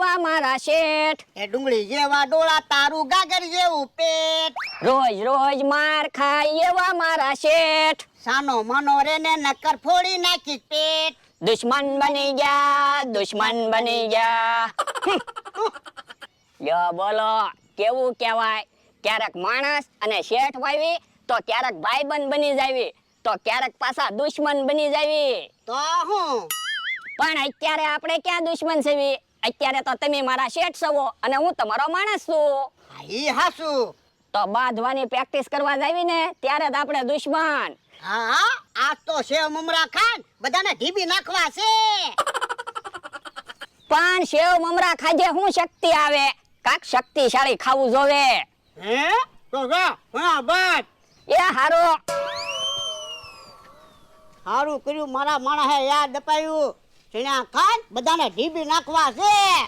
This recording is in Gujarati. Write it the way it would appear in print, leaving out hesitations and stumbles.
એવા મારા શેઠ, એ ડુંગળી જેવા ડોળા તારું ગાગર જેવું પેટ, રોજ રોજ માર ખાય એવા મારા શેઠ, સાનો મનો રે ને નકર ફોડી નાખી પેટ. દુશ્મન બની ગયા, દુશ્મન બની ગયા. લ્યો બોલો કેવું કહેવાય? ક્યારેક માણસ અને શેઠ વાવી તો ક્યારેક ભાઈબંધ બની જાવી તો ક્યારેક પાછા દુશ્મન બની જાવી. તો હું પણ અત્યારે આપણે ક્યાં દુશ્મન છેવી? અત્યારે તો તમે મારા શેઠ છો અને હું તમારો માણસ છું. ઈ હાસુ. તો બાંધવાની પ્રેક્ટિસ કરવા જાવી ને ત્યારે જ આપણે દુશ્મન. હા હા, આ તો સેવ મમરા ખાન બધાને ઢીબી નાખવા છે. પણ સેવ મમરા ખાજે શું શક્તિ આવે? કાક શક્તિશાળી ખાવું જોવે. હે તો જા હા બસ. એ હારો. સારું કર્યું મારા માણસે યાદ અપાયું. સીણા ખાન બધાને ઢીબી નાખવા છે.